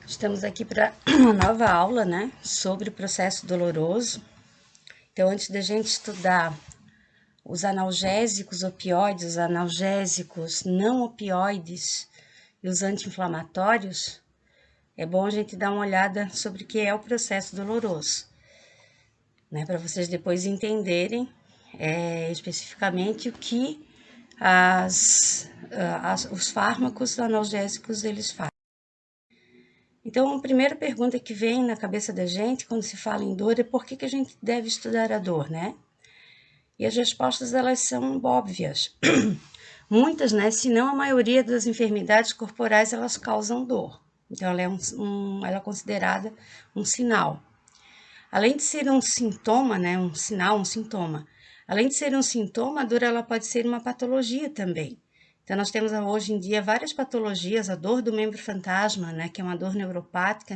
Estamos aqui para uma nova aula, né, sobre o processo doloroso. Então, antes da gente estudar os analgésicos opioides, os analgésicos não opioides e os anti-inflamatórios, é bom a gente dar uma olhada sobre o que é o processo doloroso, né, para vocês depois entenderem especificamente o que os fármacos analgésicos eles fazem. Então, a primeira pergunta que vem na cabeça da gente quando se fala em dor é por que a gente deve estudar a dor, né? E as respostas, elas são óbvias. Muitas, né, se não a maioria das enfermidades corporais, elas causam dor. Então, ela é considerada um sinal. Além de ser um sintoma, né, um sinal, um sintoma. Além de ser um sintoma, a dor ela pode ser uma patologia também. Então, nós temos hoje em dia várias patologias, a dor do membro fantasma, né, que é uma dor neuropática,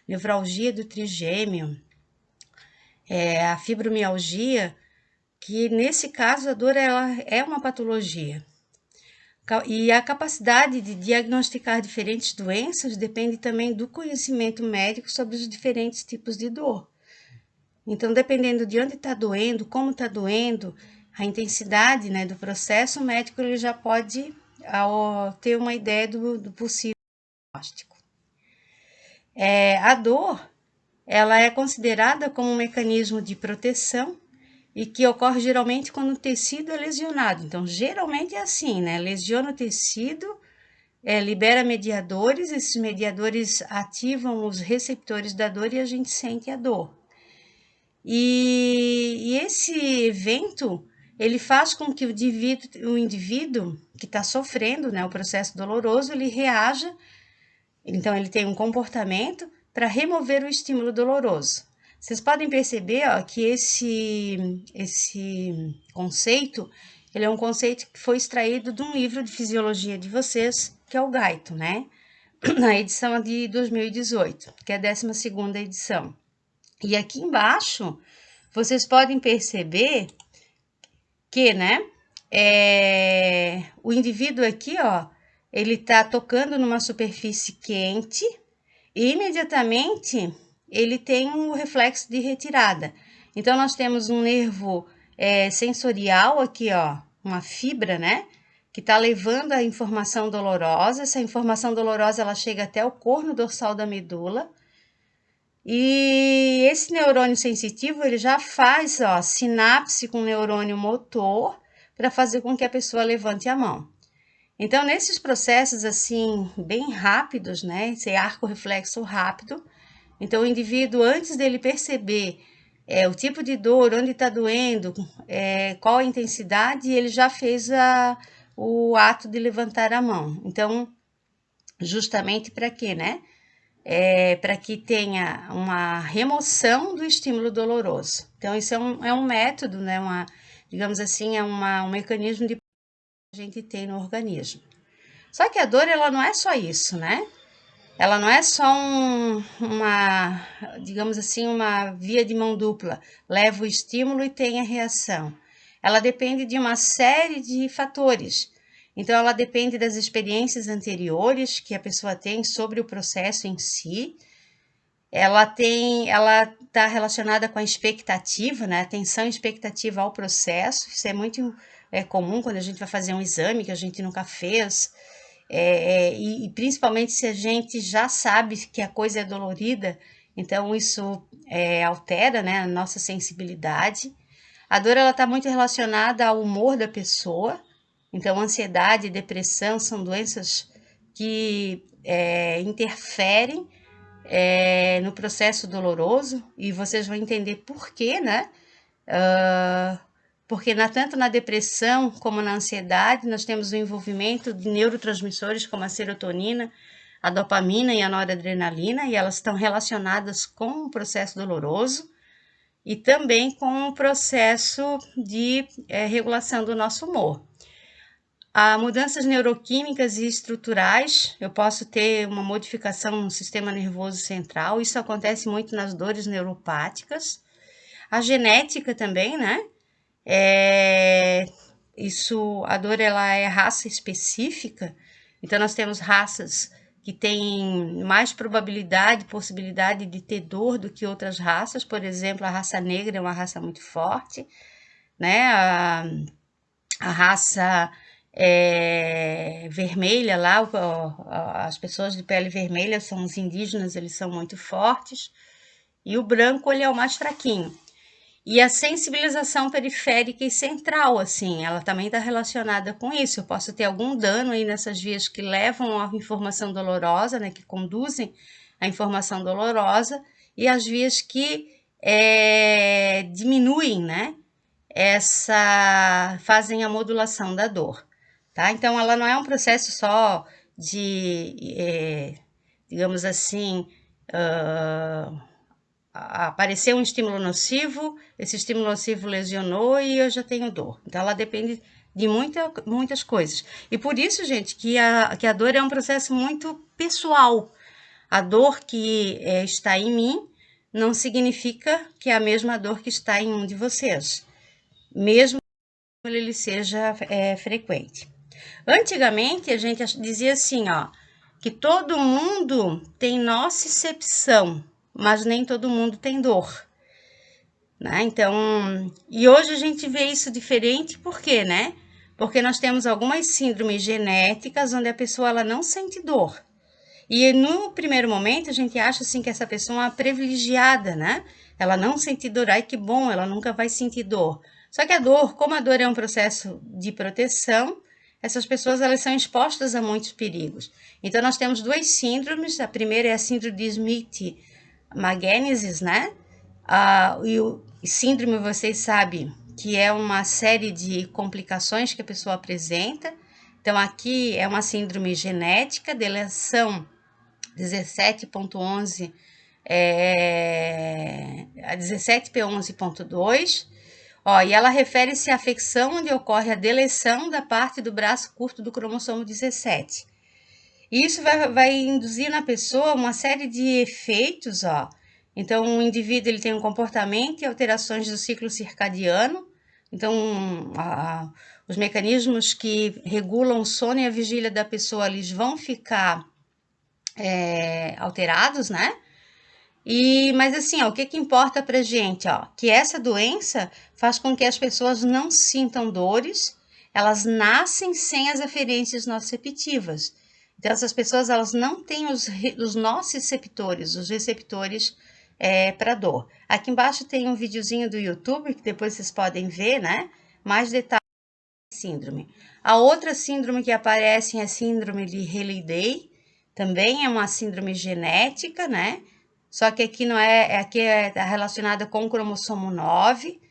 nevralgia do trigêmeo, a fibromialgia, que nesse caso a dor ela é uma patologia. E a capacidade de diagnosticar diferentes doenças depende também do conhecimento médico sobre os diferentes tipos de dor. Então, dependendo de onde está doendo, como está doendo, a intensidade, né, do processo, o médico ele já pode ter uma ideia do possível diagnóstico. A dor, ela é considerada como um mecanismo de proteção e que ocorre geralmente quando o tecido é lesionado. Então, geralmente é assim, né? Lesiona o tecido, libera mediadores, esses mediadores ativam os receptores da dor e a gente sente a dor. E esse evento, ele faz com que o indivíduo que está sofrendo, né, o processo doloroso, ele reaja, então ele tem um comportamento para remover o estímulo doloroso. Vocês podem perceber que esse conceito, ele é um conceito que foi extraído de um livro de fisiologia de vocês, que é o Gaito, né? Na edição de 2018, que é a 12ª edição. E aqui embaixo, vocês podem perceber que, né, o indivíduo aqui, ó, ele tá tocando numa superfície quente e imediatamente ele tem um reflexo de retirada. Então, nós temos um nervo sensorial aqui, ó, uma fibra, né, que tá levando a informação dolorosa. Essa informação dolorosa, ela chega até o corno dorsal da medula. E esse neurônio sensitivo, ele já faz, ó, sinapse com o neurônio motor para fazer com que a pessoa levante a mão. Então, nesses processos, assim, bem rápidos, né, esse arco reflexo rápido, então o indivíduo, antes dele perceber o tipo de dor, onde está doendo, qual a intensidade, ele já fez o ato de levantar a mão. Então, justamente para quê, né? Para que tenha uma remoção do estímulo doloroso. Então, isso é um método, né? Digamos assim, um mecanismo de que a gente tem no organismo. Só que a dor, ela não é só isso, né? Ela não é só digamos assim, uma via de mão dupla. Leva o estímulo e tem a reação. Ela depende de uma série de fatores. Então, ela depende das experiências anteriores que a pessoa tem sobre o processo em si. Ela está relacionada com a expectativa, né? Atenção e expectativa ao processo. Isso é muito comum quando a gente vai fazer um exame que a gente nunca fez. E principalmente se a gente já sabe que a coisa é dolorida, então isso altera, né, a nossa sensibilidade. A dor está muito relacionada ao humor da pessoa, então ansiedade e depressão são doenças que interferem no processo doloroso, e vocês vão entender por quê, né? Porque tanto na depressão como na ansiedade, nós temos o envolvimento de neurotransmissores como a serotonina, a dopamina e a noradrenalina, e elas estão relacionadas com o processo doloroso e também com o processo de regulação do nosso humor. Há mudanças neuroquímicas e estruturais, eu posso ter uma modificação no sistema nervoso central, isso acontece muito nas dores neuropáticas. A genética também, né? A dor ela é raça específica, então nós temos raças que têm mais probabilidade, possibilidade de ter dor do que outras raças. Por exemplo, a raça negra é uma raça muito forte, né? A raça vermelha lá, as pessoas de pele vermelha são os indígenas, eles são muito fortes. E o branco, ele é o mais fraquinho. E a sensibilização periférica e central, assim, ela também está relacionada com isso. Eu posso ter algum dano aí nessas vias que levam à informação dolorosa, né, que conduzem à informação dolorosa, e as vias que diminuem, né, fazem a modulação da dor, tá? Então, ela não é um processo só de, digamos assim, apareceu um estímulo nocivo, esse estímulo nocivo lesionou e eu já tenho dor. Então, ela depende de muitas coisas. E por isso, gente, que a dor é um processo muito pessoal. A dor que está em mim não significa que é a mesma dor que está em um de vocês, mesmo que ele seja frequente. Antigamente, a gente dizia assim, ó, que todo mundo tem nocicepção, mas nem todo mundo tem dor, né? Então, e hoje a gente vê isso diferente, por quê, né? Porque nós temos algumas síndromes genéticas onde a pessoa ela não sente dor. E no primeiro momento a gente acha assim que essa pessoa é uma privilegiada, né? Ela não sente dor, ai que bom, ela nunca vai sentir dor. Só que a dor, como a dor é um processo de proteção, essas pessoas elas são expostas a muitos perigos. Então nós temos duas síndromes, a primeira é a síndrome de Smith-Magenis, né? E o síndrome, vocês sabem, que é uma série de complicações que a pessoa apresenta. Então aqui é uma síndrome genética, deleção 17.11 a 17p11.2, e ela refere-se à afecção onde ocorre a deleção da parte do braço curto do cromossomo 17. E isso vai induzir na pessoa uma série de efeitos, Então, o indivíduo ele tem um comportamento e alterações do ciclo circadiano. Então, os mecanismos que regulam o sono e a vigília da pessoa, eles vão ficar alterados, né? Mas assim, o que importa pra gente, que essa doença faz com que as pessoas não sintam dores, elas nascem sem as aferências nociceptivas. Então, essas pessoas, elas não têm os nociceptores, os receptores para dor. Aqui embaixo tem um videozinho do YouTube, que depois vocês podem ver, né? Mais detalhes da síndrome. A outra síndrome que aparece é a síndrome de Hailey-Day, também é uma síndrome genética, né? Só que aqui não aqui é relacionada com o cromossomo 9.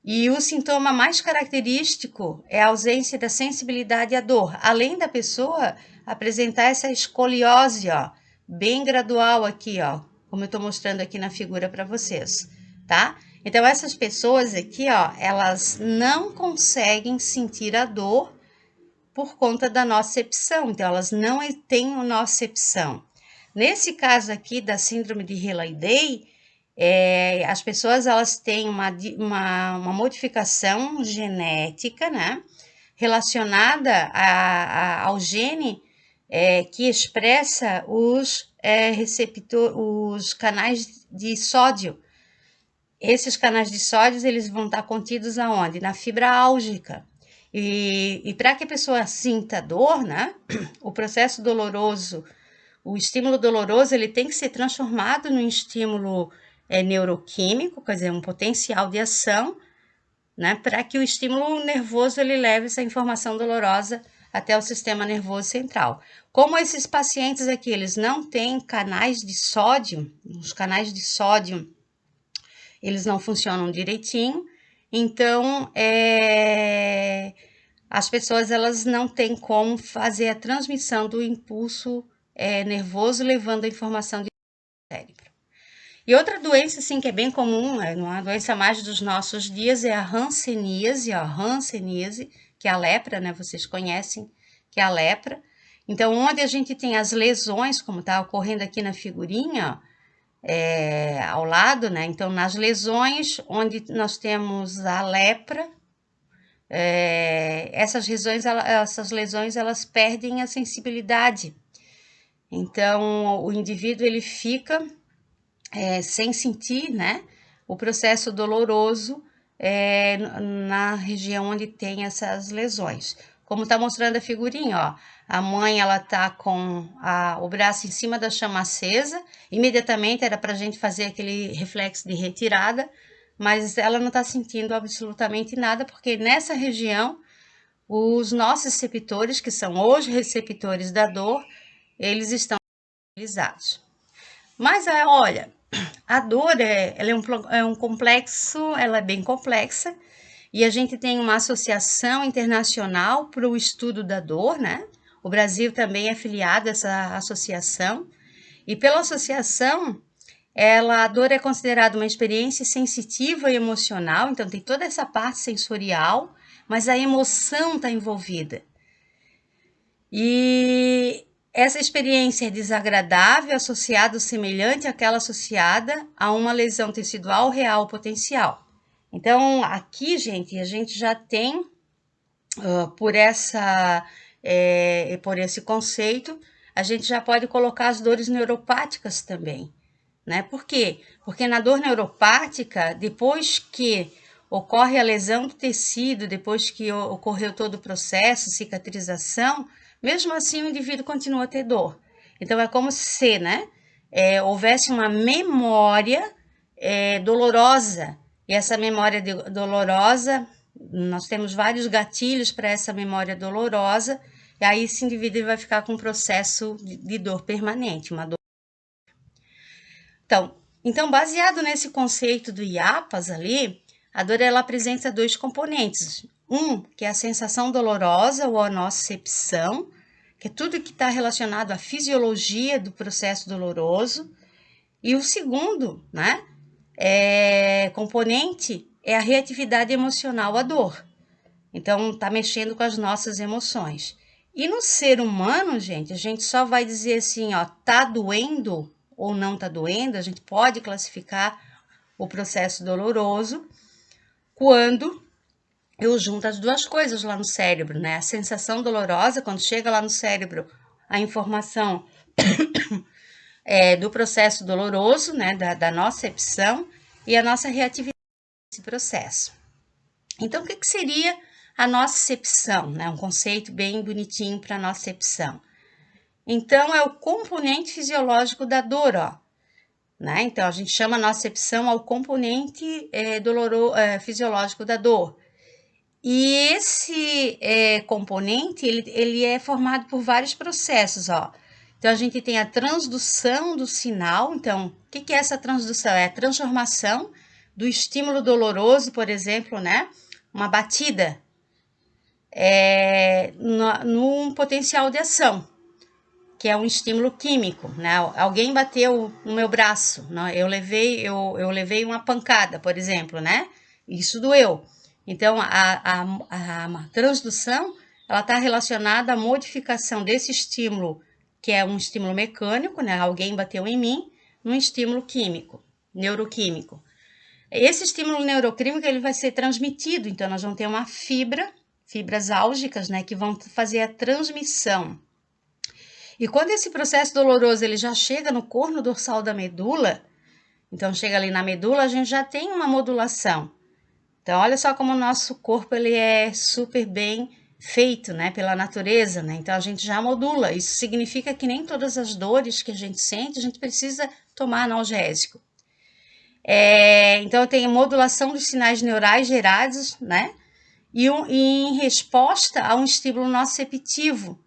E o sintoma mais característico é a ausência da sensibilidade à dor, além da pessoa apresentar essa escoliose, bem gradual aqui, como eu estou mostrando aqui na figura para vocês, tá? Então, essas pessoas aqui, elas não conseguem sentir a dor por conta da nocicepção, então elas não têm nocicepção. Nesse caso aqui da síndrome de Hailey-Day, as pessoas elas têm uma modificação genética, né, relacionada ao gene que expressa os canais de sódio. Esses canais de sódio eles vão estar contidos aonde? Na fibra álgica. E para que a pessoa sinta dor, né, o processo doloroso, o estímulo doloroso, ele tem que ser transformado num estímulo neuroquímico, quer dizer, um potencial de ação, né, para que o estímulo nervoso ele leve essa informação dolorosa até o sistema nervoso central. Como esses pacientes aqui, eles não têm canais de sódio, os canais de sódio, eles não funcionam direitinho, então as pessoas elas não têm como fazer a transmissão do impulso nervoso, levando a informação do cérebro. E outra doença, assim, que é bem comum, é uma doença mais dos nossos dias, é a hanseníase, que é a lepra, né? Vocês conhecem que é a lepra. Então, onde a gente tem as lesões, como está ocorrendo aqui na figurinha, ao lado, né? Então, nas lesões, onde nós temos a lepra, essas lesões elas perdem a sensibilidade. Então, o indivíduo ele fica sem sentir, né, o processo doloroso na região onde tem essas lesões. Como está mostrando a figurinha, ó, a mãe ela tá com o braço em cima da chama acesa, imediatamente era para a gente fazer aquele reflexo de retirada, mas ela não está sentindo absolutamente nada, porque nessa região os nossos receptores, que são os receptores da dor, eles estão utilizados. Mas olha, a dor ela é um complexo, ela é bem complexa, e a gente tem uma associação internacional para o estudo da dor, né? O Brasil também é filiado a essa associação, e pela associação, a dor é considerada uma experiência sensitiva e emocional, então tem toda essa parte sensorial, mas a emoção está envolvida. E essa experiência é desagradável, associada ou semelhante àquela associada a uma lesão tecidual real potencial. Então, aqui, gente, a gente já tem, por esse conceito, a gente já pode colocar as dores neuropáticas também, né? Por quê? Porque na dor neuropática, depois que ocorre a lesão do tecido, depois que ocorreu todo o processo, cicatrização, mesmo assim o indivíduo continua a ter dor. Então, é como se, né, houvesse uma memória dolorosa, e essa memória dolorosa, nós temos vários gatilhos para essa memória dolorosa, e aí esse indivíduo vai ficar com um processo de dor permanente, uma dor. Então, baseado nesse conceito do IAPAS ali, a dor ela apresenta dois componentes. Um, que é a sensação dolorosa ou a nocicepção, que é tudo que está relacionado à fisiologia do processo doloroso. E o segundo, né, componente é a reatividade emocional à dor. Então, está mexendo com as nossas emoções. E no ser humano, gente, a gente só vai dizer assim, ó, tá doendo ou não tá doendo, a gente pode classificar o processo doloroso quando eu junto as duas coisas lá no cérebro, né? A sensação dolorosa, quando chega lá no cérebro, a informação do processo doloroso, né? Da nocicepção e a nossa reatividade nesse processo. Então, o que seria a nocicepção, né? Um conceito bem bonitinho para nocicepção. Então, é o componente fisiológico da dor, ó. Né? Então, a gente chama a nocicepção ao componente fisiológico da dor. E esse componente, ele é formado por vários processos, ó. Então, a gente tem a transdução do sinal. Então, o que é essa transdução? É a transformação do estímulo doloroso, por exemplo, né? Uma batida, num potencial de ação, que é um estímulo químico, né? Alguém bateu no meu braço, né? Eu levei uma pancada, por exemplo, né? Isso doeu. Então, a transdução, ela está relacionada à modificação desse estímulo, que é um estímulo mecânico, né? Alguém bateu em mim, num estímulo químico, neuroquímico. Esse estímulo neuroquímico, ele vai ser transmitido, então nós vamos ter uma fibras álgicas, né? Que vão fazer a transmissão. E quando esse processo doloroso ele já chega no corno dorsal da medula, então chega ali na medula, a gente já tem uma modulação. Então, olha só como o nosso corpo ele é super bem feito, né, pela natureza, né? Então, a gente já modula. Isso significa que nem todas as dores que a gente sente, a gente precisa tomar analgésico. Então, tem modulação dos sinais neurais gerados, né? E em resposta a um estímulo nociceptivo,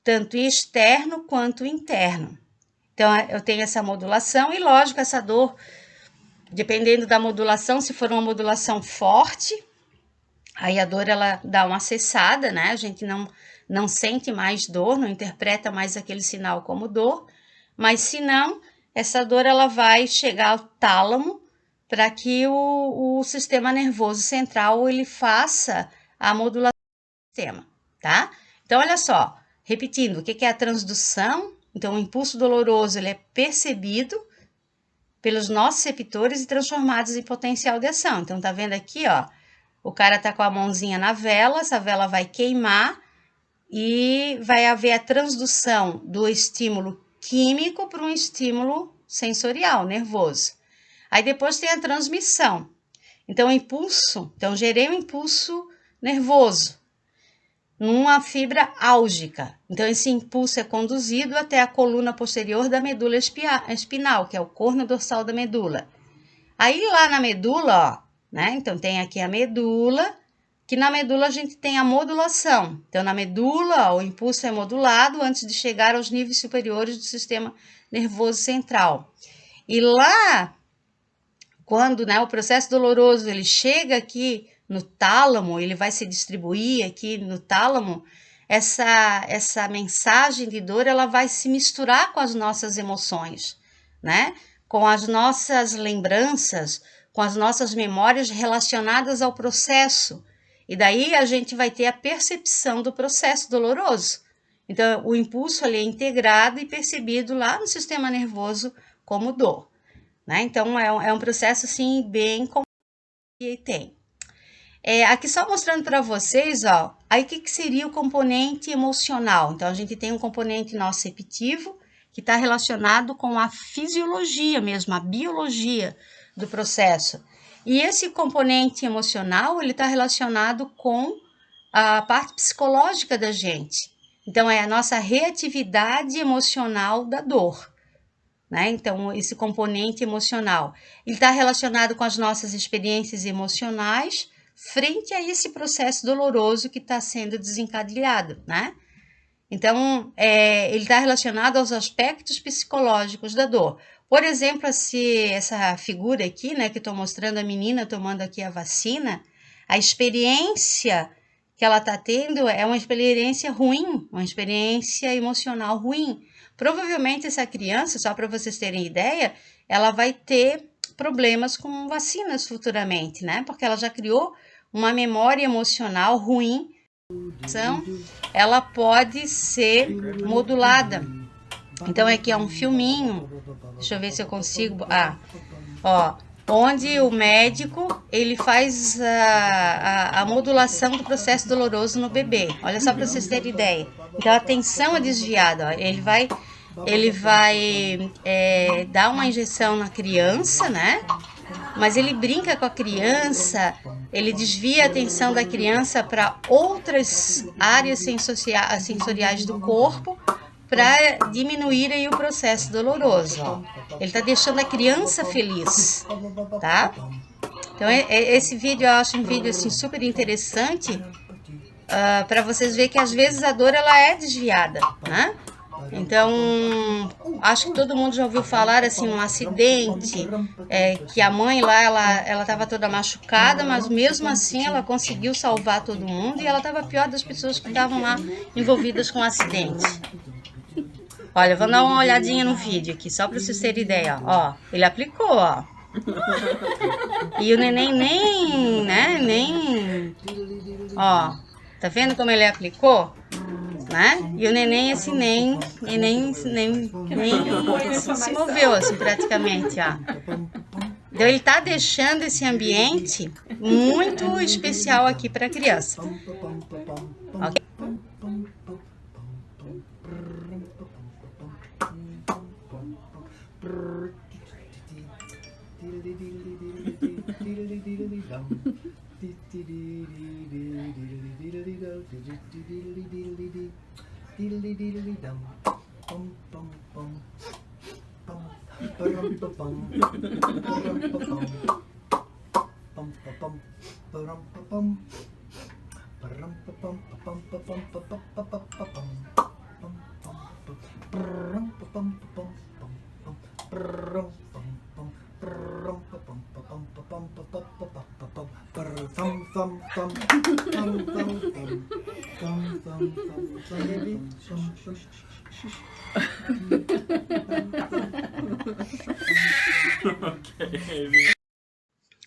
tanto externo quanto interno. Então, eu tenho essa modulação e, lógico, essa dor, dependendo da modulação, se for uma modulação forte, aí a dor, ela dá uma cessada, né? A gente não sente mais dor, não interpreta mais aquele sinal como dor, mas se não, essa dor, ela vai chegar ao tálamo para que o sistema nervoso central, ele faça a modulação do sistema, tá? Então, olha só, repetindo, o que é a transdução? Então, o impulso doloroso ele é percebido pelos nociceptores e transformados em potencial de ação. Então, tá vendo aqui, ó, o cara tá com a mãozinha na vela, essa vela vai queimar, e vai haver a transdução do estímulo químico para um estímulo sensorial, nervoso. Aí depois tem a transmissão. Então, o impulso, gerei um impulso nervoso numa fibra álgica. Então, esse impulso é conduzido até a coluna posterior da medula espinal, que é o corno dorsal da medula. Aí, lá na medula, né? Então, tem aqui a medula, que na medula a gente tem a modulação. Então, na medula, o impulso é modulado antes de chegar aos níveis superiores do sistema nervoso central. E lá, quando, né, o processo doloroso ele chega aqui no tálamo, ele vai se distribuir aqui no tálamo, essa mensagem de dor ela vai se misturar com as nossas emoções, né? Com as nossas lembranças, com as nossas memórias relacionadas ao processo. E daí a gente vai ter a percepção do processo doloroso. Então, o impulso ali é integrado e percebido lá no sistema nervoso como dor, né? Então, é um processo, assim, bem complexo que tem. Aqui só mostrando para vocês, ó, aí o que seria o componente emocional. Então, a gente tem um componente nociceptivo, que está relacionado com a fisiologia mesmo, a biologia do processo. E esse componente emocional, ele está relacionado com a parte psicológica da gente. Então, é a nossa reatividade emocional da dor, né? Então, esse componente emocional, ele está relacionado com as nossas experiências emocionais frente a esse processo doloroso que está sendo desencadeado, né? Então, ele está relacionado aos aspectos psicológicos da dor. Por exemplo, essa figura aqui, né, que estou mostrando a menina tomando aqui a vacina, a experiência que ela está tendo é uma experiência ruim, uma experiência emocional ruim. Provavelmente essa criança, só para vocês terem ideia, ela vai ter problemas com vacinas futuramente, né? Porque ela já criou uma memória emocional ruim. Ela pode ser modulada. Então, aqui é um filminho. Deixa eu ver se eu consigo. Onde o médico ele faz a modulação do processo doloroso no bebê. Olha só para vocês terem ideia. Então, a tensão é desviada. Ó. Ele vai dar uma injeção na criança, né? Mas ele brinca com a criança, ele desvia a atenção da criança para outras áreas sensoriais do corpo para diminuir aí o processo doloroso. Ó. Ele está deixando a criança feliz, tá? Então, esse vídeo eu acho um vídeo assim, super interessante para vocês verem que às vezes a dor ela é desviada, né? Então, acho que todo mundo já ouviu falar assim, um acidente, que a mãe lá, ela estava toda machucada, mas mesmo assim ela conseguiu salvar todo mundo e ela estava pior das pessoas que estavam lá envolvidas com o acidente. Olha, vou dar uma olhadinha no vídeo aqui, só para vocês terem ideia, ó. Ele aplicou, ó. E o neném ó, tá vendo como ele aplicou? Né? E o neném assim nem se moveu assim praticamente, ó. Então ele tá deixando esse ambiente muito especial aqui para a criança. Okay?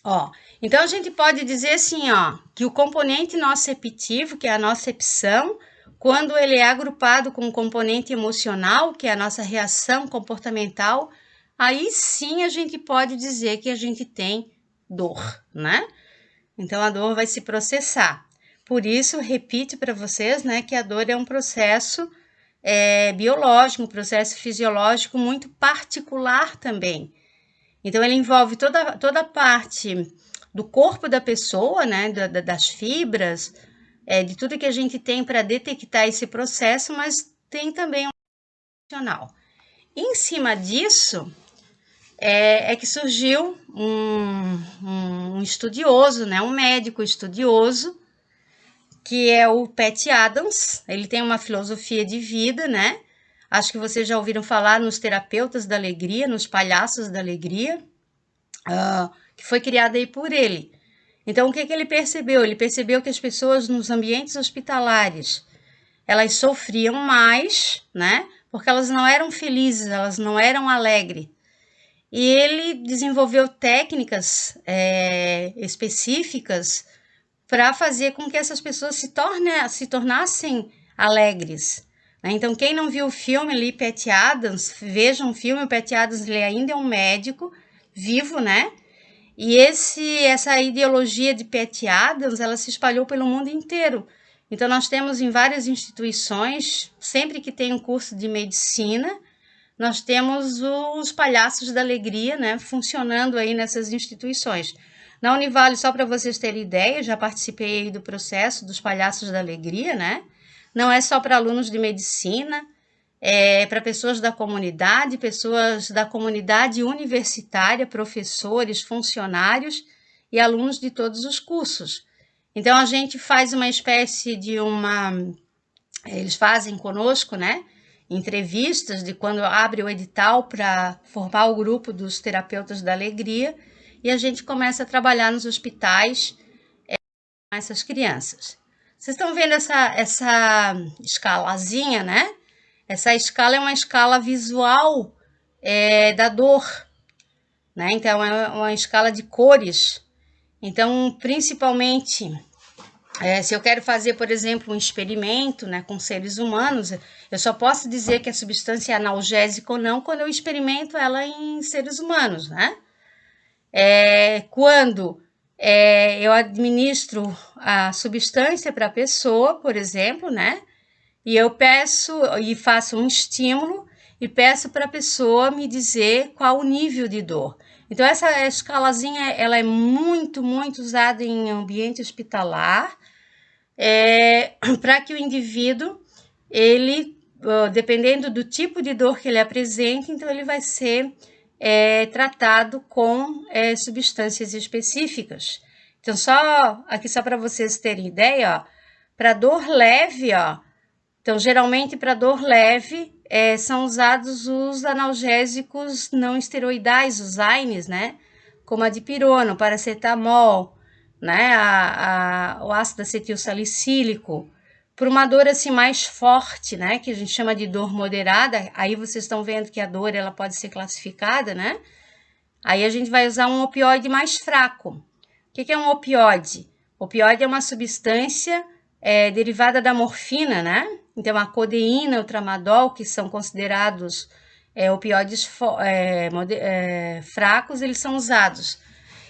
Ó, então a gente pode dizer assim, ó, que o componente nociceptivo, que é a nocicepção, quando ele é agrupado com o componente emocional, que é a nossa reação comportamental, aí sim a gente pode dizer que a gente tem dor, né? Então a dor vai se processar. por isso, repito para vocês, né, que a dor é um processo biológico, um processo fisiológico muito particular também. Então, ele envolve toda a parte do corpo da pessoa, né, das fibras, de tudo que a gente tem para detectar esse processo, mas tem também um emocional. Em cima disso, que surgiu um estudioso, né, um médico estudioso, que é o Pat Adams. Ele tem uma filosofia de vida, né? Acho que vocês já ouviram falar nos terapeutas da alegria, nos palhaços da alegria, que foi criada aí por ele. Então, o que ele percebeu? Ele percebeu que as pessoas nos ambientes hospitalares, elas sofriam mais, né? Porque elas não eram felizes, elas não eram alegres. E ele desenvolveu técnicas específicas para fazer com que essas pessoas se tornassem alegres. Né? Então, quem não viu o filme ali, Pat Adams, veja um filme. O Pat Adams, ele ainda é um médico vivo, né? E essa ideologia de Pat Adams, ela se espalhou pelo mundo inteiro. Então, nós temos em várias instituições, sempre que tem um curso de medicina, nós temos os palhaços da alegria, né, funcionando aí nessas instituições. Na Univale, só para vocês terem ideia, já participei aí do processo dos palhaços da alegria, né? Não é só para alunos de medicina, é para pessoas da comunidade universitária, professores, funcionários e alunos de todos os cursos. Então, a gente faz uma espécie de eles fazem conosco, né? Entrevistas de quando abre o edital para formar o grupo dos terapeutas da alegria, e a gente começa a trabalhar nos hospitais com essas crianças. Vocês estão vendo essa escalazinha, né? Essa escala é uma escala visual da dor, né? Então, é uma escala de cores. Então, principalmente, se eu quero fazer, por exemplo, um experimento, né, com seres humanos, eu só posso dizer que a substância é analgésica ou não quando eu experimento ela em seres humanos, né? Quando eu administro a substância para a pessoa, por exemplo, né? E eu peço e faço um estímulo e peço para a pessoa me dizer qual o nível de dor. Então, essa escalazinha, ela é muito, muito usada em ambiente hospitalar, para que o indivíduo, ele, dependendo do tipo de dor que ele apresenta, então ele vai ser tratado com substâncias específicas. Então, só para vocês terem ideia, para dor leve, então, geralmente, para dor leve, são usados os analgésicos não esteroidais, os AINES, né? Como a dipirona, o paracetamol, né? O ácido acetil salicílico. Por uma dor assim mais forte, né? Que a gente chama de dor moderada, aí vocês estão vendo que a dor ela pode ser classificada, né? Aí a gente vai usar um opioide mais fraco. O que é um opioide? Opioide é uma substância derivada da morfina, né? Então, a codeína, o tramadol, que são considerados opioides fracos, eles são usados.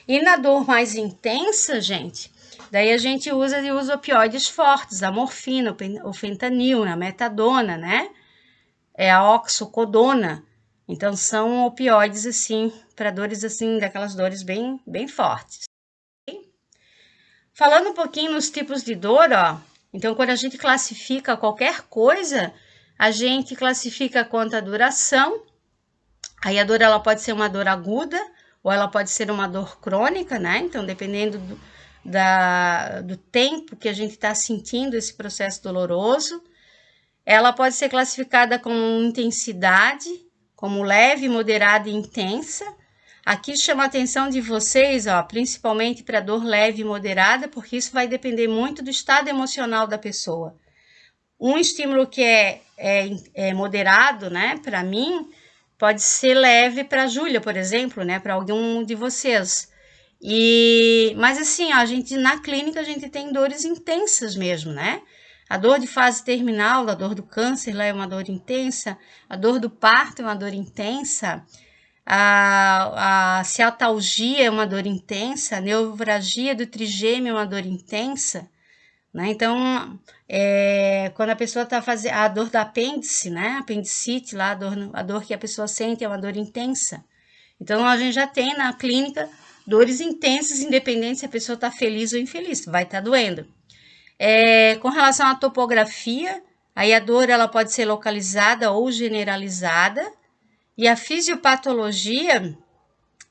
E na dor mais intensa, gente, daí a gente usa os opioides fortes, a morfina, o fentanil, a metadona, né? A oxicodona. Então, são opioides, assim, para dores, assim, daquelas dores bem, bem fortes. Falando um pouquinho nos tipos de dor, então, quando a gente classifica qualquer coisa, a gente classifica quanto à duração. Aí a dor ela pode ser uma dor aguda ou ela pode ser uma dor crônica, né? Então, dependendo do tempo que a gente está sentindo esse processo doloroso. Ela pode ser classificada como intensidade, como leve, moderada e intensa. Aqui chama a atenção de vocês, principalmente para dor leve e moderada, porque isso vai depender muito do estado emocional da pessoa. Um estímulo que é moderado, né, para mim, pode ser leve para a Júlia, por exemplo, né, para algum de vocês. Mas assim, na clínica a gente tem dores intensas mesmo, né? A dor de fase terminal, a dor do câncer lá é uma dor intensa, a dor do parto é uma dor intensa, a ciatalgia é uma dor intensa, a neuralgia do trigêmeo é uma dor intensa, né? Então, quando a pessoa está fazendo a dor do apêndice, né? Apendicite, lá, a dor que a pessoa sente é uma dor intensa. Então, a gente já tem na clínica dores intensas, independente se a pessoa está feliz ou infeliz, vai estar doendo. Com relação à topografia, aí a dor ela pode ser localizada ou generalizada. E a fisiopatologia,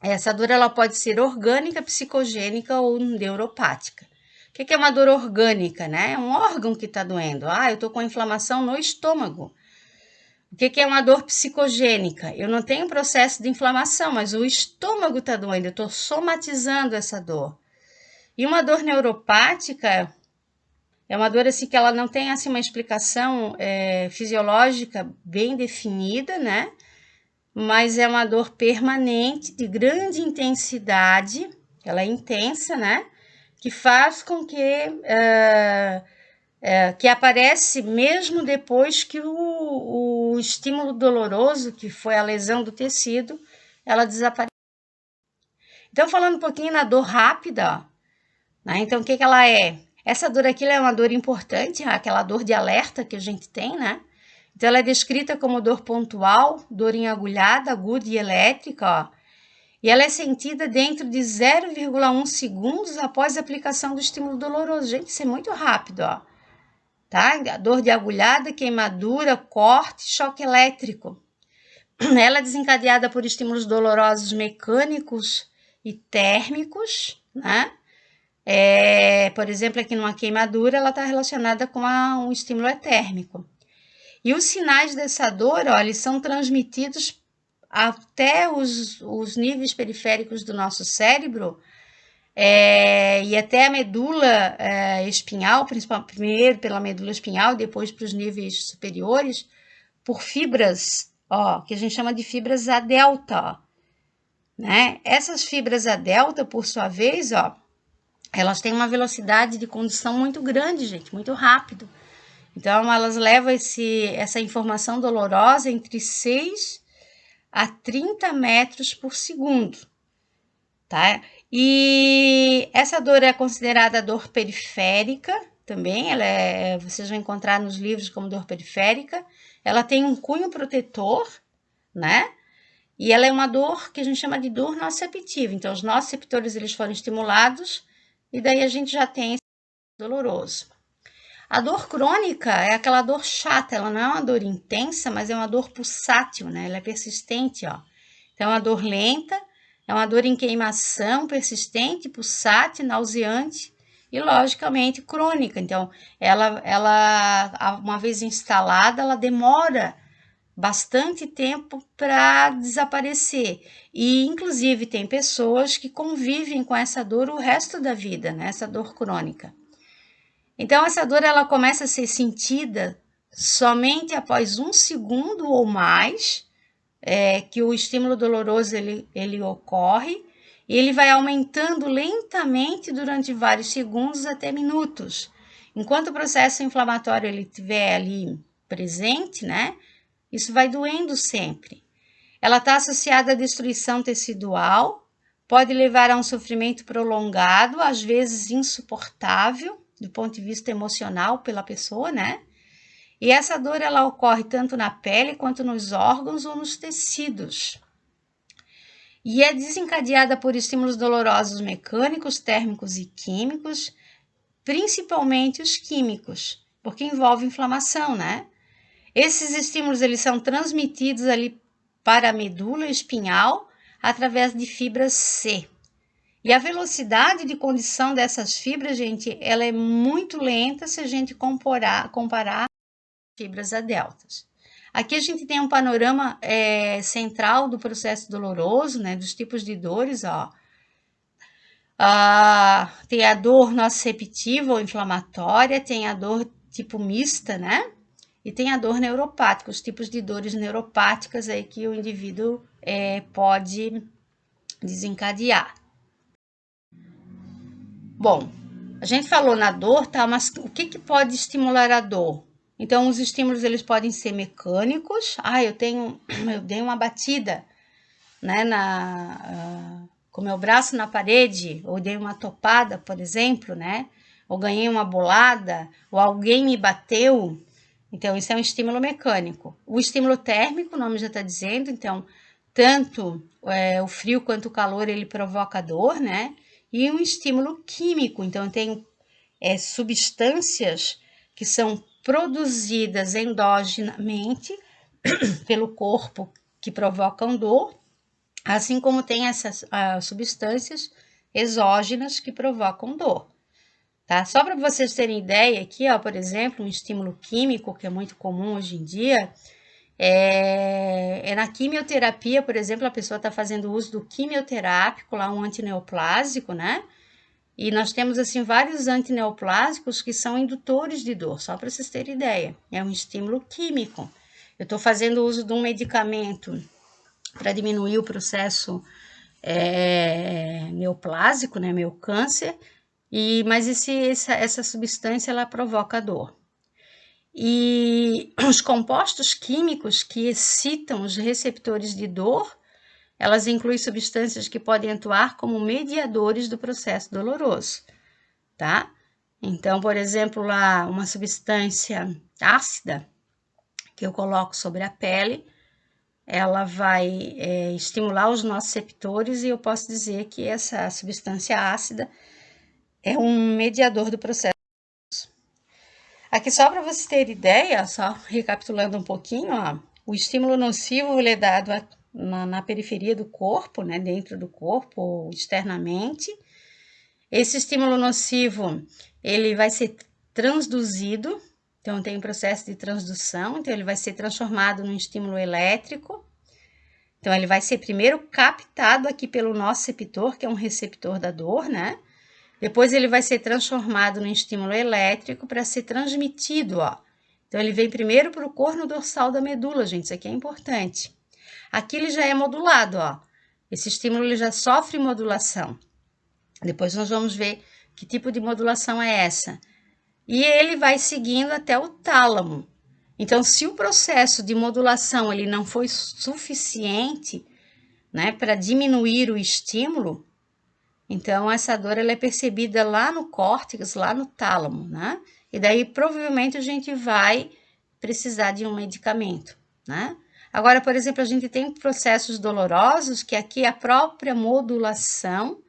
essa dor ela pode ser orgânica, psicogênica ou neuropática. O que é uma dor orgânica, né? É um órgão que está doendo. Eu estou com inflamação no estômago. O que é uma dor psicogênica? Eu não tenho processo de inflamação, mas o estômago está doendo, eu estou somatizando essa dor. E uma dor neuropática é uma dor assim que ela não tem assim uma explicação fisiológica bem definida, né? Mas é uma dor permanente, de grande intensidade, ela é intensa, né? Que faz com que aparece mesmo depois que o estímulo doloroso, que foi a lesão do tecido, ela desaparece. Então, falando um pouquinho na dor rápida, né? Então, o que ela é? Essa dor aqui é uma dor importante, aquela dor de alerta que a gente tem, né? Então, ela é descrita como dor pontual, dor em agulhada, aguda e elétrica, ó. E ela é sentida dentro de 0,1 segundos após a aplicação do estímulo doloroso. Gente, isso é muito rápido, ó. Tá? Dor de agulhada, queimadura, corte, choque elétrico. Ela é desencadeada por estímulos dolorosos mecânicos e térmicos, né? Por exemplo, aqui numa queimadura, ela está relacionada com um estímulo térmico. E os sinais dessa dor, ó, eles são transmitidos até os níveis periféricos do nosso cérebro e até a medula espinhal, principalmente primeiro pela medula espinhal, depois para os níveis superiores, por fibras, ó, que a gente chama de fibras A delta, ó, né? Essas fibras A delta, por sua vez, ó, elas têm uma velocidade de condução muito grande, gente, muito rápido. Então, elas levam essa informação dolorosa entre 6 a 30 metros por segundo, tá? E essa dor é considerada dor periférica também, vocês vão encontrar nos livros como dor periférica. Ela tem um cunho protetor, né? E ela é uma dor que a gente chama de dor nociceptiva. Então, os nociceptores eles foram estimulados e daí a gente já tem esse doloroso. A dor crônica é aquela dor chata, ela não é uma dor intensa, mas é uma dor pulsátil, né? Ela é persistente, ó. Então, é uma dor lenta, é uma dor em queimação, persistente, pulsante, nauseante e, logicamente, crônica. Então, ela uma vez instalada, ela demora bastante tempo para desaparecer. E, inclusive, tem pessoas que convivem com essa dor o resto da vida, né? Essa dor crônica. Então, essa dor ela começa a ser sentida somente após 1 segundo ou mais que o estímulo doloroso ele ocorre, e ele vai aumentando lentamente durante vários segundos até minutos. Enquanto o processo inflamatório ele estiver ali presente, né? Isso vai doendo sempre. Ela está associada à destruição tecidual, pode levar a um sofrimento prolongado, às vezes insuportável, do ponto de vista emocional pela pessoa, né? E essa dor ela ocorre tanto na pele quanto nos órgãos ou nos tecidos. E é desencadeada por estímulos dolorosos mecânicos, térmicos e químicos, principalmente os químicos, porque envolve inflamação, né? Esses estímulos eles são transmitidos ali para a medula espinhal através de fibras C. E a velocidade de condição dessas fibras, gente, ela é muito lenta se a gente comparar fibras A deltas. Aqui a gente tem um panorama central do processo doloroso, né, dos tipos de dores, ó. Tem a dor nociceptiva ou inflamatória, tem a dor tipo mista, né, e tem a dor neuropática, os tipos de dores neuropáticas aí que o indivíduo pode desencadear. Bom, a gente falou na dor, tá? Mas o que pode estimular a dor? Então, os estímulos eles podem ser mecânicos. Eu dei uma batida, né, com meu braço na parede, ou dei uma topada, por exemplo, né? ou ganhei uma bolada, ou alguém me bateu. Então, isso é um estímulo mecânico. O estímulo térmico, o nome já está dizendo, então, tanto o frio quanto o calor, ele provoca dor, né? E um estímulo químico, então, eu tenho substâncias que são produzidas endogenamente pelo corpo que provocam dor, assim como tem essas substâncias exógenas que provocam dor. Tá? Só para vocês terem ideia aqui, ó, por exemplo, um estímulo químico que é muito comum hoje em dia, na quimioterapia, por exemplo, a pessoa está fazendo uso do quimioterápico, lá um antineoplásico, né? E nós temos, assim, vários antineoplásicos que são indutores de dor, só para vocês terem ideia. É um estímulo químico. Eu estou fazendo uso de um medicamento para diminuir o processo neoplásico, né, meu câncer, mas essa substância, ela provoca dor. E os compostos químicos que excitam os receptores de dor, elas incluem substâncias que podem atuar como mediadores do processo doloroso, tá? Então, por exemplo, lá uma substância ácida que eu coloco sobre a pele, ela vai estimular os nociceptores e eu posso dizer que essa substância ácida é um mediador do processo. Aqui só para você ter ideia, só recapitulando um pouquinho, ó, o estímulo nocivo ele é dado na periferia do corpo, né, dentro do corpo ou externamente. Esse estímulo nocivo, ele vai ser transduzido, então tem um processo de transdução, então ele vai ser transformado num estímulo elétrico. Então ele vai ser primeiro captado aqui pelo nociceptor, que é um receptor da dor, né? Depois ele vai ser transformado num estímulo elétrico para ser transmitido, ó. Então ele vem primeiro para o corno dorsal da medula, gente, isso aqui é importante. Aqui ele já é modulado, ó. Esse estímulo ele já sofre modulação. Depois nós vamos ver que tipo de modulação é essa. E ele vai seguindo até o tálamo. Então, se o processo de modulação ele não foi suficiente, né, para diminuir o estímulo, então essa dor ela é percebida lá no córtex, lá no tálamo, né? E daí provavelmente a gente vai precisar de um medicamento, né? Agora, por exemplo, a gente tem processos dolorosos que aqui a própria modulação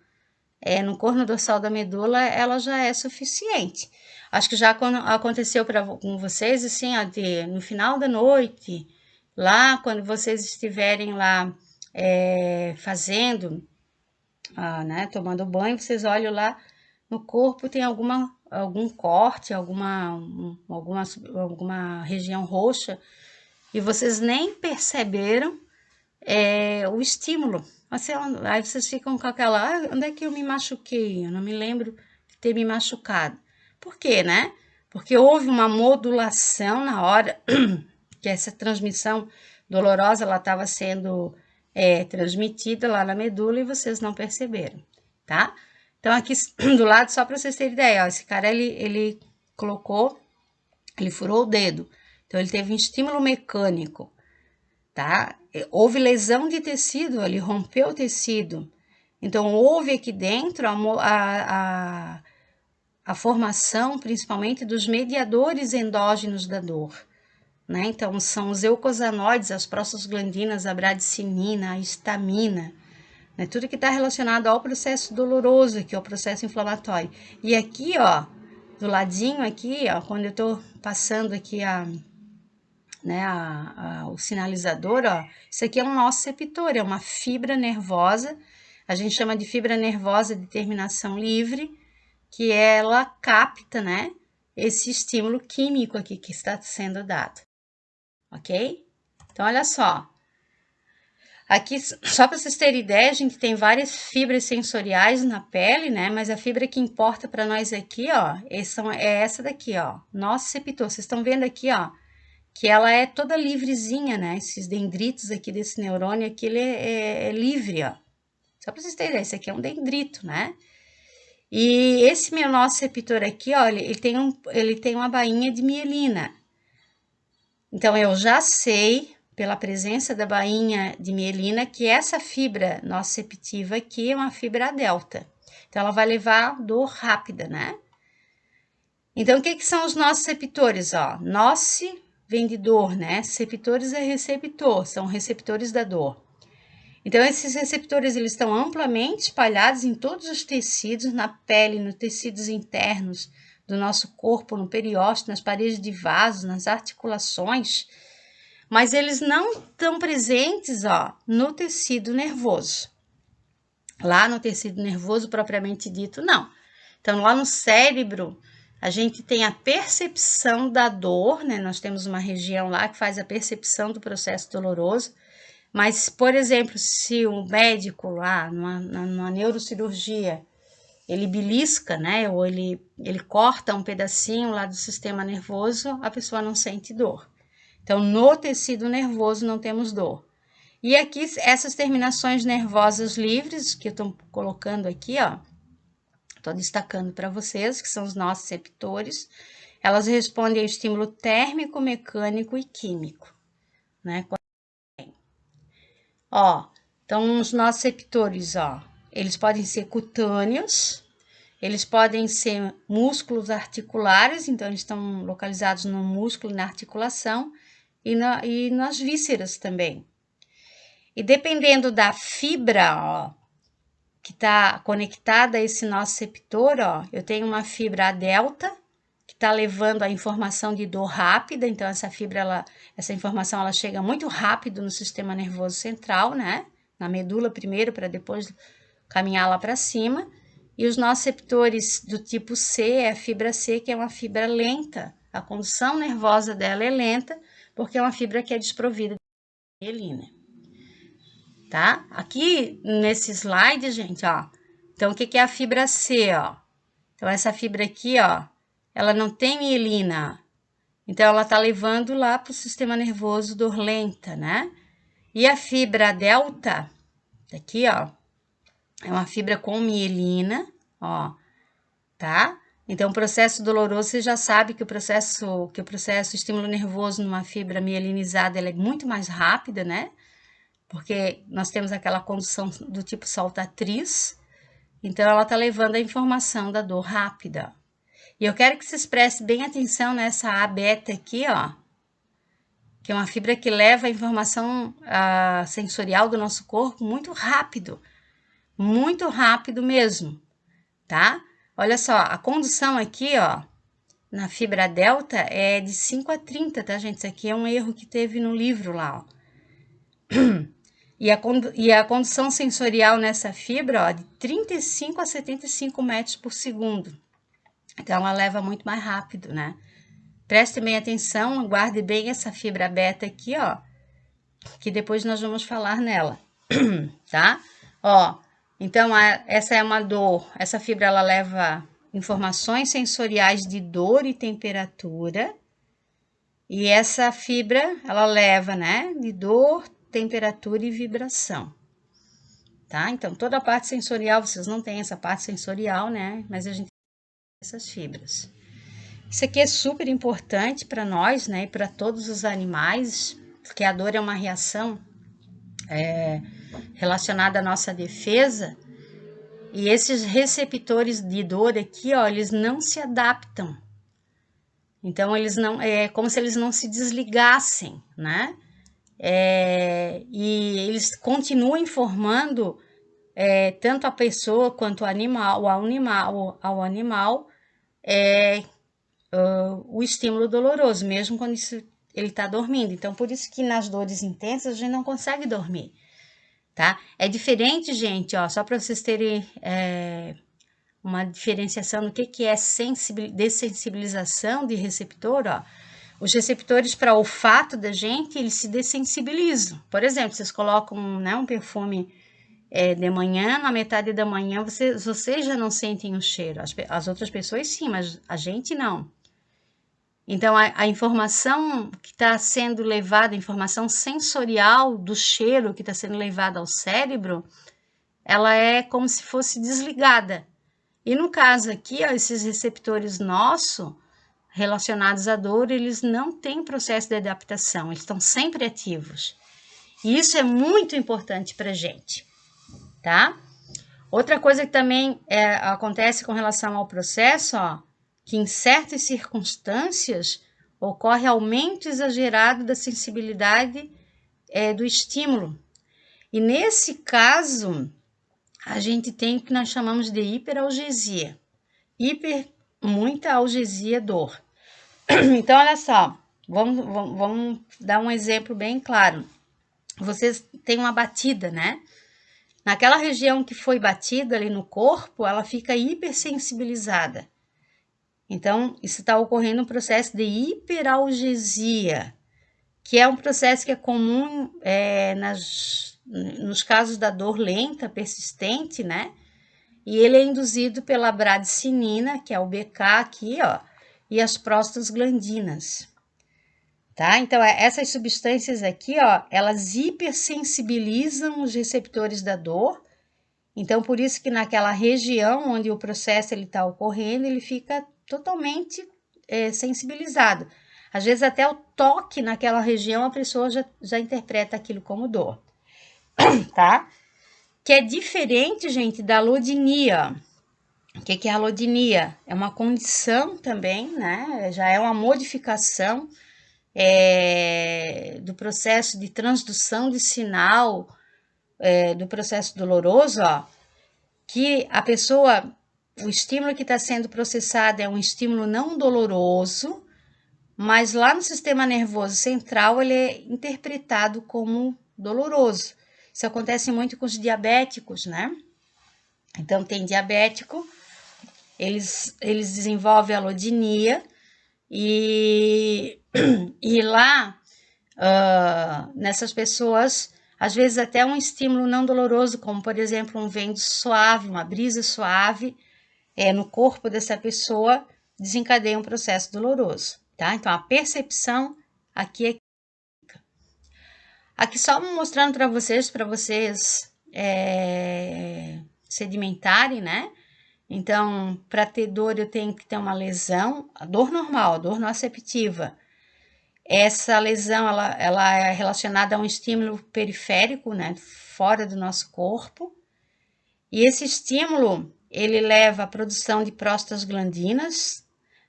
no corno dorsal da medula, ela já é suficiente. Acho que já aconteceu com vocês, assim, ó, no final da noite, lá quando vocês estiverem lá fazendo, né, tomando banho, vocês olham lá no corpo, tem algum corte, alguma região roxa, e vocês nem perceberam o estímulo. Aí vocês ficam com aquela, onde é que eu me machuquei? Eu não me lembro de ter me machucado. Por quê, né? Porque houve uma modulação na hora que essa transmissão dolorosa ela estava sendo transmitida lá na medula e vocês não perceberam, tá? Então aqui do lado, só para vocês terem ideia, ó, esse cara ele furou o dedo, então ele teve um estímulo mecânico, tá? Houve lesão de tecido, ele rompeu o tecido. Então, houve aqui dentro a formação, principalmente, dos mediadores endógenos da dor, né? Então, são os eucosanoides, as prostaglandinas, a bradicinina, a histamina, né? Tudo que está relacionado ao processo doloroso, que é o processo inflamatório. E aqui, ó, do ladinho aqui, ó, quando eu tô passando aqui o sinalizador, ó, isso aqui é um nociceptor, é uma fibra nervosa, a gente chama de fibra nervosa de terminação livre, que ela capta, né, esse estímulo químico aqui que está sendo dado, ok? Então, olha só, aqui, só para vocês terem ideia, a gente tem várias fibras sensoriais na pele, né, mas a fibra que importa para nós aqui, ó, é essa daqui, ó, nociceptor, vocês estão vendo aqui, ó, que ela é toda livrezinha, né? Esses dendritos aqui desse neurônio aqui, ele é livre, ó. Só para vocês terem ideia, esse aqui é um dendrito, né? E esse meu nociceptor aqui, ó, ele tem uma bainha de mielina. Então, eu já sei, pela presença da bainha de mielina, que essa fibra nociceptiva aqui é uma fibra delta. Então, ela vai levar dor rápida, né? Então, o que são os nociceptores? Noce vem de dor, né? Receptores é receptor, são receptores da dor. Então, esses receptores eles estão amplamente espalhados em todos os tecidos, na pele, nos tecidos internos do nosso corpo, no periósteo, nas paredes de vasos, nas articulações, mas eles não estão presentes, no tecido nervoso. Lá no tecido nervoso propriamente dito, não. Então, lá no cérebro, a gente tem a percepção da dor, né? Nós temos uma região lá que faz a percepção do processo doloroso. Mas, por exemplo, se o médico lá, numa neurocirurgia, ele belisca, né? Ou ele corta um pedacinho lá do sistema nervoso, a pessoa não sente dor. Então, no tecido nervoso não temos dor. E aqui, essas terminações nervosas livres, que eu estou colocando aqui, estou destacando para vocês, que são os nociceptores, elas respondem ao estímulo térmico, mecânico e químico, né? Então os nociceptores, eles podem ser cutâneos, eles podem ser músculos articulares, então eles estão localizados no músculo e na articulação e nas vísceras também. E dependendo da fibra, que está conectada a esse nociceptor, eu tenho uma fibra A delta, que está levando a informação de dor rápida, então essa informação ela chega muito rápido no sistema nervoso central, né? Na medula primeiro, para depois caminhar lá para cima. E os nociceptores do tipo C é a fibra C, que é uma fibra lenta. A condução nervosa dela é lenta, porque é uma fibra que é desprovida de mielina. Tá? Aqui nesse slide, gente, então o que é a fibra C, Então essa fibra aqui, ela não tem mielina, então ela tá levando lá para o sistema nervoso dor lenta, né? E a fibra delta, aqui, é uma fibra com mielina, tá? Então o processo doloroso, você já sabe que o processo estímulo nervoso numa fibra mielinizada, ela é muito mais rápida, né? Porque nós temos aquela condução do tipo saltatriz, então ela tá levando a informação da dor rápida. E eu quero que vocês prestem bem atenção nessa A beta aqui, que é uma fibra que leva a informação sensorial do nosso corpo muito rápido mesmo, tá? Olha só, a condução aqui, na fibra delta é de 5 a 30, tá, gente? Isso aqui é um erro que teve no livro lá, E a condução sensorial nessa fibra, de 35 a 75 metros por segundo. Então, ela leva muito mais rápido, né? Preste bem atenção, guarde bem essa fibra beta aqui, que depois nós vamos falar nela, tá? Então, essa é uma dor, essa fibra, ela leva informações sensoriais de dor e temperatura, e essa fibra, ela leva, né, de dor, temperatura e vibração, tá? Então, toda a parte sensorial, vocês não têm essa parte sensorial, né? Mas a gente tem essas fibras. Isso aqui é super importante para nós, né? E para todos os animais, porque a dor é uma reação relacionada à nossa defesa. E esses receptores de dor aqui, eles não se adaptam. Então, eles não, é como se eles não se desligassem, né? E eles continuam informando tanto a pessoa quanto ao animal, o estímulo doloroso, mesmo quando ele está dormindo. Então, por isso que nas dores intensas a gente não consegue dormir, tá? É diferente, gente, só para vocês terem uma diferenciação do que é dessensibilização de receptor, Os receptores para olfato da gente, eles se dessensibilizam. Por exemplo, vocês colocam um perfume de manhã, na metade da manhã, vocês já não sentem o cheiro. As outras pessoas sim, mas a gente não. Então, a informação que está sendo levada, a informação sensorial do cheiro que está sendo levada ao cérebro, ela é como se fosse desligada. E no caso aqui, esses receptores nossos, relacionados à dor, eles não têm processo de adaptação, eles estão sempre ativos. E isso é muito importante para a gente, tá? Outra coisa que também acontece com relação ao processo, que em certas circunstâncias ocorre aumento exagerado da sensibilidade do estímulo. E nesse caso, a gente tem o que nós chamamos de hiperalgesia. Muita algesia, dor. Então, olha só, vamos dar um exemplo bem claro. Vocês têm uma batida, né? Naquela região que foi batida ali no corpo, ela fica hipersensibilizada. Então, isso está ocorrendo um processo de hiperalgesia, que é um processo que é comum nos casos da dor lenta, persistente, né? E ele é induzido pela bradicinina, que é o BK aqui, ó, e as prostaglandinas, tá? Então, essas substâncias aqui, ó, elas hipersensibilizam os receptores da dor. Então, por isso que naquela região onde o processo está ocorrendo, ele fica totalmente sensibilizado. Às vezes, até o toque naquela região, a pessoa já interpreta aquilo como dor, tá? Que é diferente, gente, da alodinia. O que é a alodinia? É uma condição também, né? Já é uma modificação do processo de transdução de sinal do processo doloroso, ó, que a pessoa, o estímulo que está sendo processado é um estímulo não doloroso, mas lá no sistema nervoso central ele é interpretado como doloroso. Isso acontece muito com os diabéticos, né? Então, tem diabético, eles desenvolvem alodinia e lá, nessas pessoas, às vezes até um estímulo não doloroso, como por exemplo um vento suave, uma brisa suave, no corpo dessa pessoa, desencadeia um processo doloroso, tá? Então, a percepção aqui é aqui só mostrando para vocês sedimentarem, né? Então, para ter dor, eu tenho que ter uma lesão, a dor normal, a dor noceptiva. Essa lesão, ela é relacionada a um estímulo periférico, né? Fora do nosso corpo. E esse estímulo, ele leva à produção de prostaglandinas,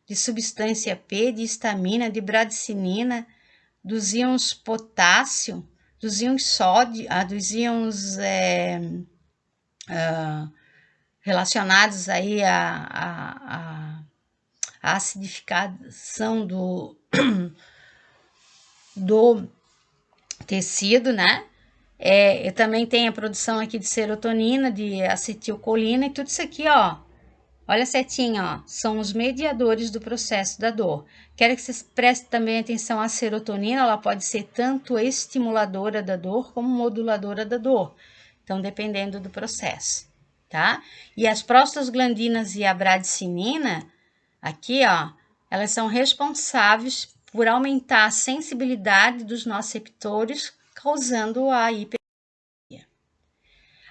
de substância P, de histamina, de bradicinina, dos íons potássio, dos íons sódio, dos íons relacionados aí à acidificação do tecido, né? Eu também tenho a produção aqui de serotonina, de acetilcolina e tudo isso aqui, ó. Olha a setinha, ó. São os mediadores do processo da dor. Quero que vocês prestem também atenção à serotonina, ela pode ser tanto estimuladora da dor como moduladora da dor. Então, dependendo do processo, tá? E as prostaglandinas e a bradicinina, aqui, ó, elas são responsáveis por aumentar a sensibilidade dos nociceptores, causando a hiperalgesia.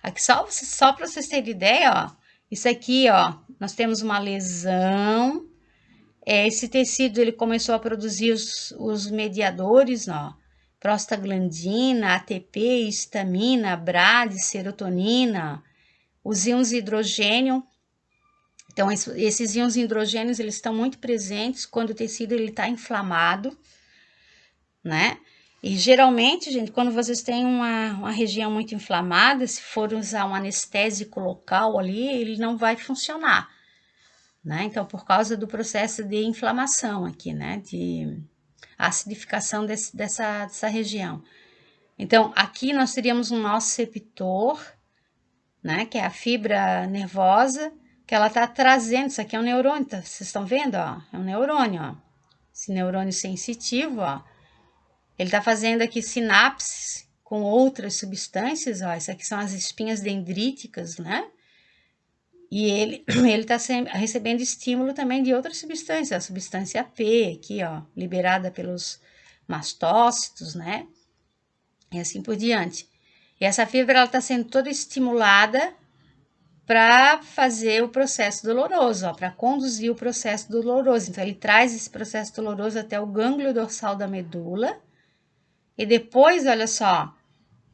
Aqui só para vocês terem ideia, ó, isso aqui, ó, nós temos uma lesão, esse tecido ele começou a produzir os mediadores, ó, prostaglandina, ATP, histamina, BRAD, serotonina, os íons hidrogênio. Então, esses íons hidrogênios, eles estão muito presentes quando o tecido está inflamado, né? E geralmente, gente, quando vocês têm uma região muito inflamada, se for usar um anestésico local ali, ele não vai funcionar, né? Então, por causa do processo de inflamação aqui, né? De acidificação dessa região. Então, aqui nós teríamos um nociceptor, né? Que é a fibra nervosa, que ela tá trazendo, isso aqui é um neurônio, tá? Vocês estão vendo, ó? É um neurônio, ó. Esse neurônio sensitivo, ó. Ele tá fazendo aqui sinapses com outras substâncias, ó. Isso aqui são as espinhas dendríticas, né? E ele tá recebendo estímulo também de outras substâncias, a substância P aqui, ó, liberada pelos mastócitos, né? E assim por diante. E essa fibra, ela tá sendo toda estimulada para fazer o processo doloroso, para conduzir o processo doloroso. Então, ele traz esse processo doloroso até o gânglio dorsal da medula. E depois, olha só,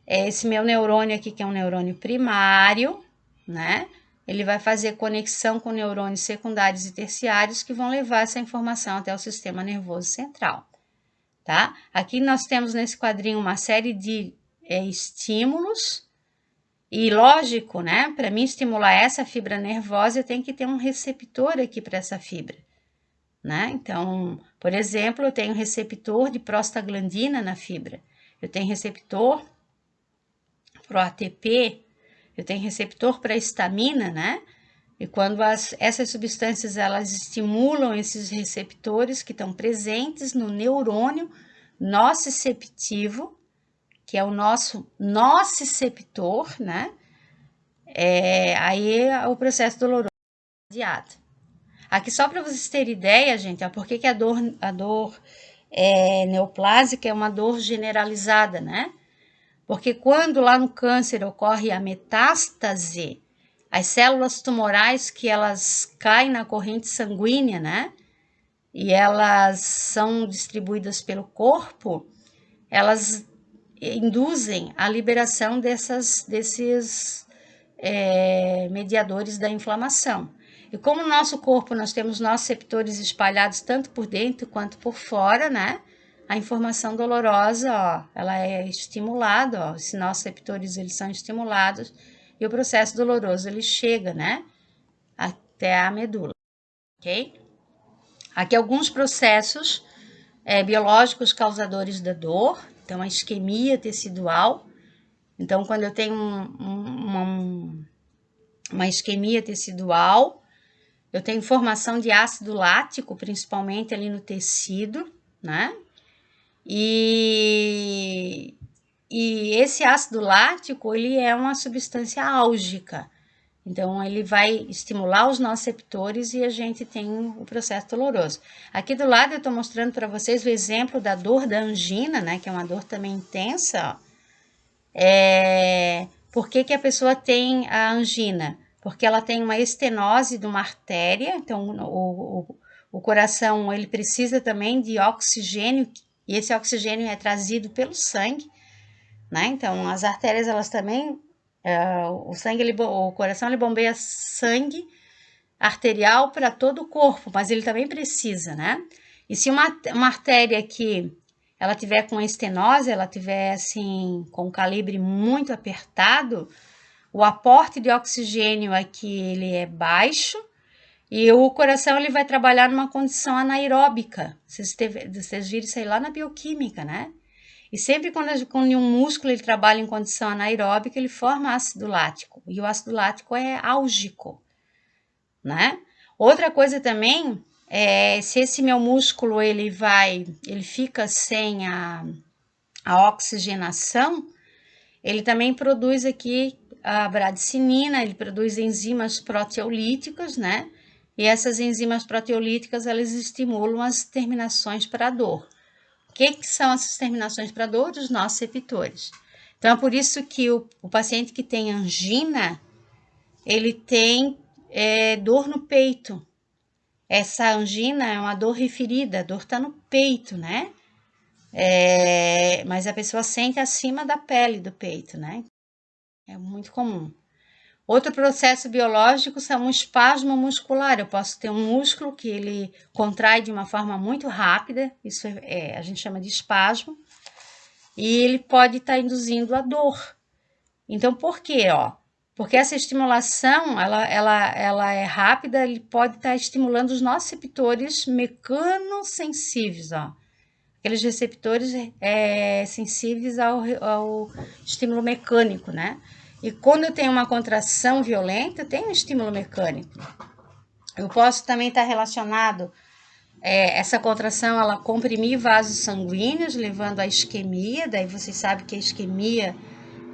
esse meu neurônio aqui, que é um neurônio primário, né? ele vai fazer conexão com neurônios secundários e terciários que vão levar essa informação até o sistema nervoso central, tá? Aqui nós temos nesse quadrinho uma série de estímulos e lógico, né? Para mim estimular essa fibra nervosa, eu tenho que ter um receptor aqui para essa fibra, né? Então, por exemplo, eu tenho receptor de prostaglandina na fibra, eu tenho receptor para o ATP, eu tenho receptor para histamina, né? E quando essas substâncias elas estimulam esses receptores que estão presentes no neurônio nociceptivo, que é o nosso nociceptor, né? Aí o processo doloroso é adiado. Aqui só para vocês terem ideia, gente, ó, por que a dor neoplásica é uma dor generalizada, né? Porque quando lá no câncer ocorre a metástase, as células tumorais que elas caem na corrente sanguínea, né? E elas são distribuídas pelo corpo, elas induzem a liberação desses mediadores da inflamação. E como no nosso corpo nós temos nossos receptores espalhados tanto por dentro quanto por fora, né? A informação dolorosa, ó, ela é estimulada, ó, esses nossos receptores eles são estimulados e o processo doloroso ele chega, né? Até a medula, ok? Aqui alguns processos biológicos causadores da dor, então a isquemia tecidual. Então, quando eu tenho uma isquemia tecidual, eu tenho formação de ácido lático, principalmente ali no tecido, né? E esse ácido lático, ele é uma substância álgica. Então, ele vai estimular os nociceptores e a gente tem o processo doloroso. Aqui do lado eu estou mostrando para vocês o exemplo da dor da angina, né? Que é uma dor também intensa, ó. Por que a pessoa tem a angina? Porque ela tem uma estenose de uma artéria, então o coração ele precisa também de oxigênio, e esse oxigênio é trazido pelo sangue, né? Então as artérias elas também, o coração ele bombeia sangue arterial para todo o corpo, mas ele também precisa, né? E se uma artéria que ela tiver com estenose, ela tiver assim com calibre muito apertado, o aporte de oxigênio aqui ele é baixo e o coração ele vai trabalhar numa condição anaeróbica. Vocês viram isso aí lá na bioquímica, né? E sempre quando um músculo ele trabalha em condição anaeróbica, ele forma ácido lático. E o ácido lático é álgico, né? Outra coisa também se esse meu músculo ele fica sem a oxigenação, ele também produz aqui a bradicinina, ele produz enzimas proteolíticas, né? E essas enzimas proteolíticas elas estimulam as terminações para a dor. O que são essas terminações para a dor? Os nociceptores. Então é por isso que o paciente que tem angina, ele tem dor no peito. Essa angina é uma dor referida, a dor está no peito, né? Mas a pessoa sente acima da pele do peito, né? É muito comum. Outro processo biológico são um espasmo muscular. Eu posso ter um músculo que ele contrai de uma forma muito rápida, isso a gente chama de espasmo, e ele pode estar induzindo a dor. Então, por quê? Porque essa estimulação, ela é rápida, ele pode estar estimulando os nociceptores mecanosensíveis, aqueles receptores sensíveis ao estímulo mecânico, né? E quando eu tenho uma contração violenta, eu tenho um estímulo mecânico. Eu posso também estar relacionado, essa contração, ela comprimir vasos sanguíneos, levando à isquemia, daí vocês sabem que a isquemia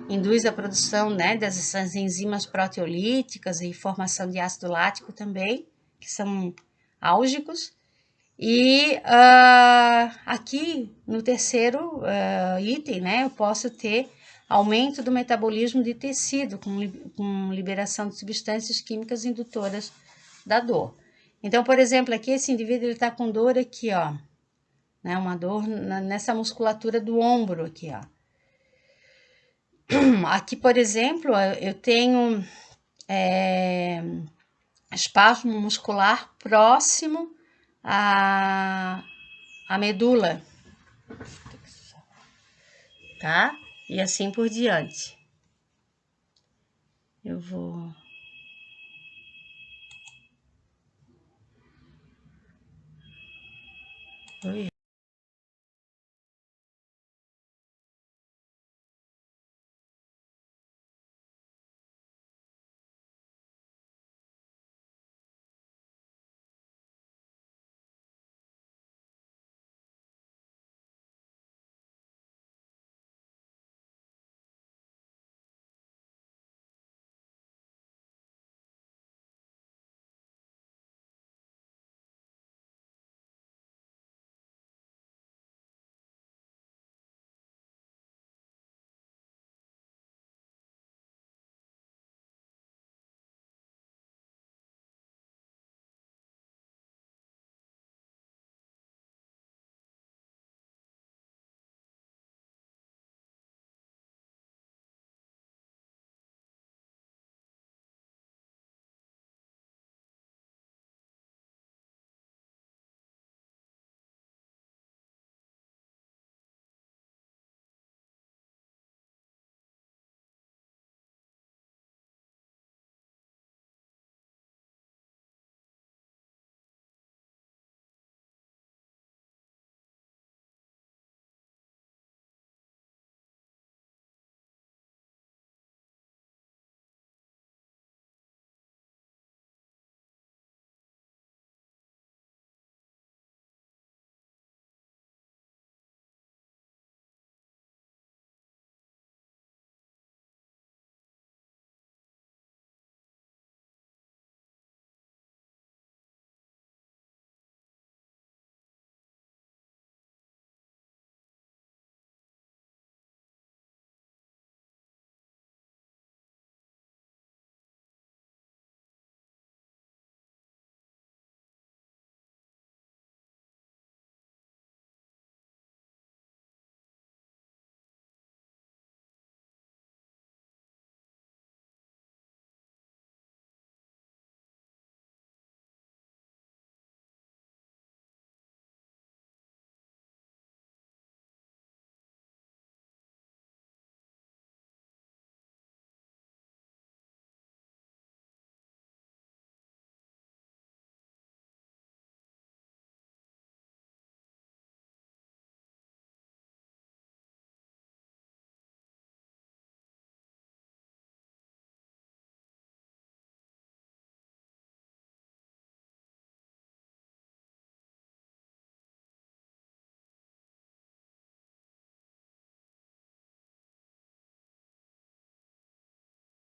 induz a produção, né, dessas enzimas proteolíticas e formação de ácido lático também, que são álgicos. E aqui no terceiro item, né, eu posso ter aumento do metabolismo de tecido com liberação de substâncias químicas indutoras da dor. Então, por exemplo, aqui esse indivíduo ele está com dor aqui, né, uma dor nessa musculatura do ombro aqui, Aqui, por exemplo, eu tenho espasmo muscular próximo à medula, tá? E assim por diante. Eu vou... Oi.